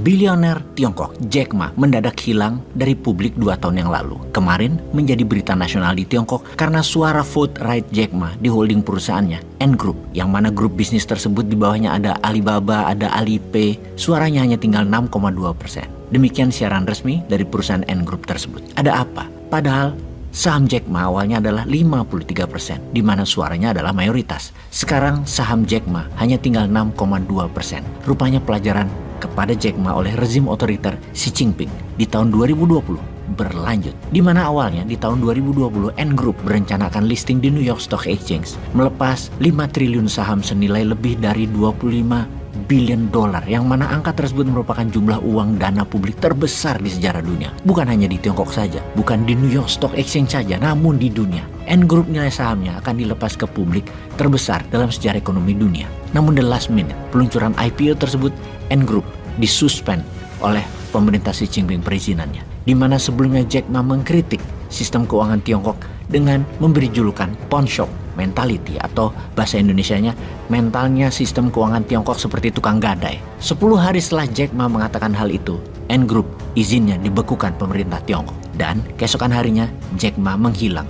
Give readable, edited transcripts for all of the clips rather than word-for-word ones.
Bilioner Tiongkok Jack Ma mendadak hilang dari publik 2 tahun yang lalu. Kemarin menjadi berita nasional di Tiongkok karena suara vote right Jack Ma di holding perusahaannya Ant Group, yang mana grup bisnis tersebut di bawahnya ada Alibaba, ada Alipay, suaranya hanya tinggal 6,2%. Demikian siaran resmi dari perusahaan Ant Group tersebut. Ada apa? Padahal saham Jack Ma awalnya adalah 53%, di mana suaranya adalah mayoritas. Sekarang saham Jack Ma hanya tinggal 6,2%. Rupanya pelajaran kepada Jack Ma oleh rezim otoriter Xi Jinping di tahun 2020 berlanjut, di mana awalnya di tahun 2020 Ant Group berencana akan listing di New York Stock Exchange, melepas 5 triliun saham senilai lebih dari 25 billion dolar, yang mana angka tersebut merupakan jumlah uang dana publik terbesar di sejarah dunia. Bukan hanya di Tiongkok saja, bukan di New York Stock Exchange saja, namun di dunia. Ant Group nilai sahamnya akan dilepas ke publik terbesar dalam sejarah ekonomi dunia. Namun the last minute, peluncuran IPO tersebut, Ant Group disuspend oleh pemerintah Xi Jinping perizinannya, di mana sebelumnya Jack Ma mengkritik sistem keuangan Tiongkok dengan memberi julukan pawn shop mentality, atau bahasa Indonesianya mentalnya sistem keuangan Tiongkok seperti tukang gadai. 10 hari setelah Jack Ma mengatakan hal itu, Ant Group izinnya dibekukan pemerintah Tiongkok, dan keesokan harinya Jack Ma menghilang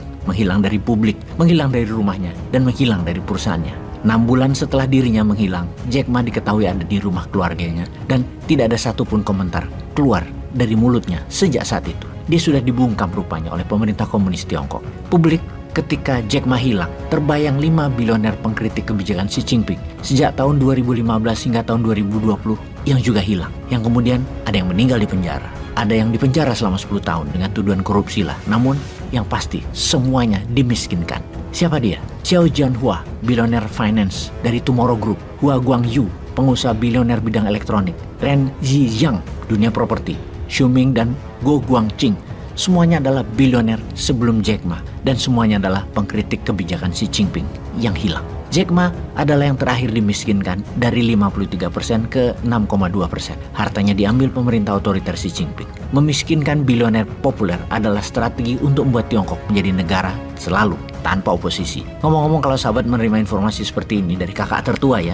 dari publik, menghilang dari rumahnya, dan menghilang dari perusahaannya. 6 bulan setelah dirinya menghilang, Jack Ma diketahui ada di rumah keluarganya dan tidak ada satupun komentar keluar dari mulutnya sejak saat itu. Dia sudah dibungkam rupanya oleh pemerintah komunis Tiongkok. Publik ketika Jack Ma hilang terbayang 5 bilioner pengkritik kebijakan Xi Jinping sejak tahun 2015 hingga tahun 2020 yang juga hilang. Yang kemudian ada yang meninggal di penjara, ada yang dipenjara selama 10 tahun dengan tuduhan korupsi lah. Namun yang pasti semuanya dimiskinkan. Siapa dia? Xiao Jianhua, bilioner finance dari Tomorrow Group, Hua Guangyu, pengusaha bilioner bidang elektronik, Ren Zhijiang, dunia properti, Xu Ming dan Guo Guangqing, semuanya adalah bilioner sebelum Jack Ma, dan semuanya adalah pengkritik kebijakan Xi Jinping yang hilang. Jack Ma adalah yang terakhir dimiskinkan dari 53% ke 6,2%. Hartanya diambil pemerintah otoriter Xi Jinping. Memiskinkan bilioner populer adalah strategi untuk membuat Tiongkok menjadi negara selalu tanpa oposisi. Ngomong-ngomong, kalau sahabat menerima informasi seperti ini dari kakak tertua ya,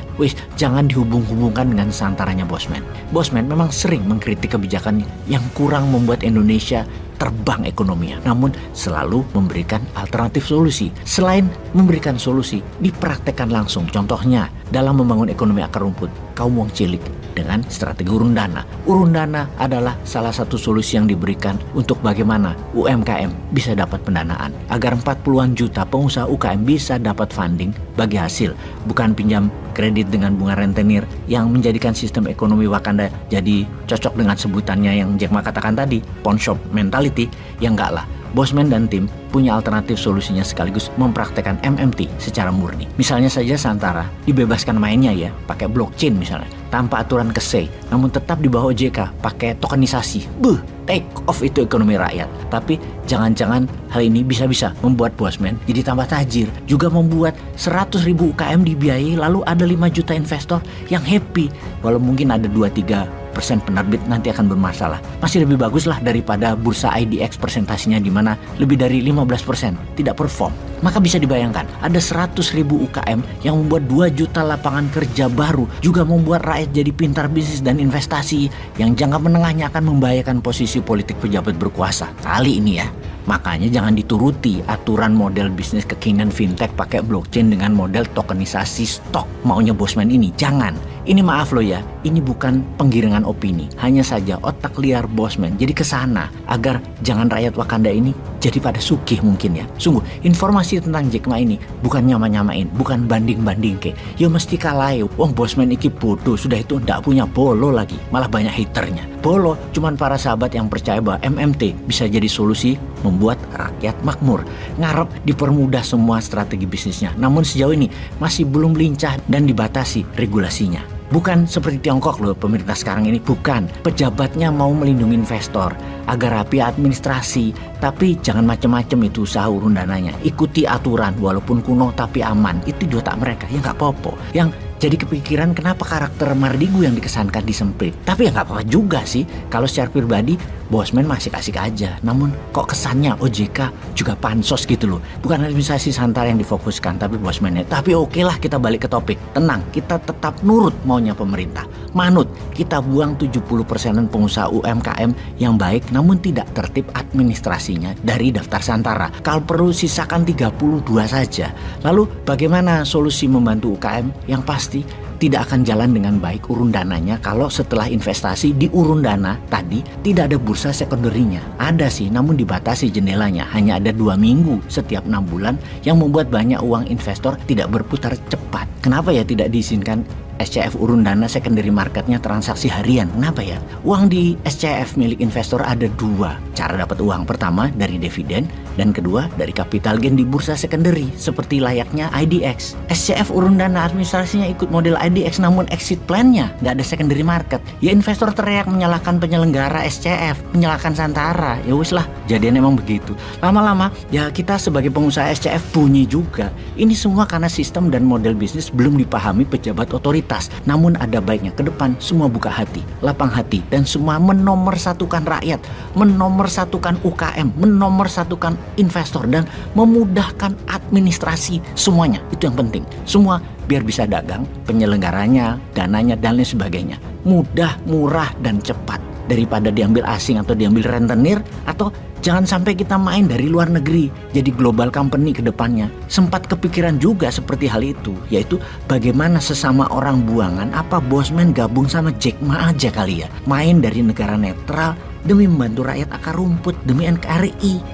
jangan dihubung-hubungkan dengan santarannya Bosman. Bosman memang sering mengkritik kebijakan yang kurang membuat Indonesia terbang ekonominya, namun selalu memberikan alternatif solusi. Selain memberikan solusi, dipraktekkan langsung. Contohnya dalam membangun ekonomi akar rumput kaum wong cilik dengan strategi urun dana. Urun dana adalah salah satu solusi yang diberikan untuk bagaimana UMKM bisa dapat pendanaan, agar 40-an juta pengusaha UKM bisa dapat funding bagi hasil, bukan pinjam kredit dengan bunga rentenir yang menjadikan sistem ekonomi Wakanda jadi cocok dengan sebutannya yang Jack Ma katakan tadi, pawn shop mentality. Ya enggak lah. Bosman dan tim punya alternatif solusinya sekaligus mempraktekkan MMT secara murni. Misalnya saja Santara dibebaskan mainnya ya, pakai blockchain misalnya, tanpa aturan KSEI, namun tetap di bawah OJK pakai tokenisasi. Take off itu ekonomi rakyat. Tapi jangan-jangan hal ini bisa-bisa membuat Bosman jadi tambah tajir, juga membuat 100.000 UKM dibiayai, lalu ada 5 juta investor yang happy. Walau mungkin ada 2-3% penerbit nanti akan bermasalah, masih lebih bagus lah daripada bursa IDX presentasinya di mana lebih dari 15% tidak perform. Maka bisa dibayangkan ada 100.000 UKM yang membuat 2 juta lapangan kerja baru, juga membuat rakyat jadi pintar bisnis dan investasi yang jangka menengahnya akan membahayakan posisi politik pejabat berkuasa. Kali ini ya, makanya jangan dituruti aturan model bisnis kekinian fintech pakai blockchain dengan model tokenisasi stok maunya Bosman ini. Jangan. Ini maaf loh ya, ini bukan penggiringan opini. Hanya saja otak liar Bosman jadi kesana agar jangan rakyat Wakanda ini jadi pada sugih mungkin ya. Sungguh, informasi tentang Jack Ma ini bukan nyama-nyamain, bukan banding-banding ke. Ya mesti kalah ya. Wong Bosman iki bodoh, sudah itu ndak punya bolo lagi, malah banyak haternya. Bolo cuman para sahabat yang percaya bahwa MMT bisa jadi solusi membuat rakyat makmur. Ngarep dipermudah semua strategi bisnisnya. Namun sejauh ini masih belum lincah dan dibatasi regulasinya. Bukan seperti Tiongkok loh pemerintah sekarang ini, bukan. Pejabatnya mau melindungi investor agar rapi administrasi, tapi jangan macam-macam itu usaha urun dananya. Ikuti aturan walaupun kuno tapi aman, itu di otak mereka, ya nggak apa-apa. Yang jadi kepikiran kenapa karakter Mardigu yang dikesankan disemprit. Tapi ya nggak apa-apa juga sih. Kalau secara pribadi Bosman masih asik aja, namun kok kesannya OJK juga pansos gitu loh. Bukan administrasi Santara yang difokuskan, tapi Bosman-nya. Tapi oke lah, kita balik ke topik. Tenang, kita tetap nurut maunya pemerintah. Manut, kita buang 70%-an pengusaha UMKM yang baik namun tidak tertib administrasinya dari daftar Santara. Kalau perlu sisakan 32 saja. Lalu bagaimana solusi membantu UKM? Yang pasti tidak akan jalan dengan baik urun dananya kalau setelah investasi di urun dana tadi tidak ada bursa sekunderinya. Ada sih, namun dibatasi jendelanya. Hanya ada 2 minggu setiap 6 bulan yang membuat banyak uang investor tidak berputar cepat. Kenapa ya tidak diizinkan SCF urun dana secondary marketnya transaksi harian? Kenapa ya? Uang di SCF milik investor ada 2 cara dapat uang. Pertama dari dividen dan kedua dari capital gain di bursa secondary seperti layaknya IDX. SCF urun dana administrasinya ikut model IDX namun exit plan-nya nggak ada secondary market. Ya investor teriak menyalahkan penyelenggara SCF, menyalahkan Santara. Ya wis lah, jadinya emang begitu. Lama-lama ya kita sebagai pengusaha SCF bunyi juga. Ini semua karena sistem dan model bisnis belum dipahami pejabat otoritas. Namun ada baiknya ke depan semua buka hati, lapang hati dan semua menomorsatukan rakyat, menomorsatukan UKM, menomorsatukan investor dan memudahkan administrasi semuanya. Itu yang penting. Semua biar bisa dagang, penyelenggaranya, dananya dan lain sebagainya. Mudah, murah dan cepat daripada diambil asing atau diambil rentenir, atau jangan sampai kita main dari luar negeri jadi global company ke depannya. Sempat kepikiran juga seperti hal itu, yaitu bagaimana sesama orang buangan apa Bosman gabung sama Jack Ma aja kali ya. Main dari negara netral demi membantu rakyat akar rumput, demi NKRI.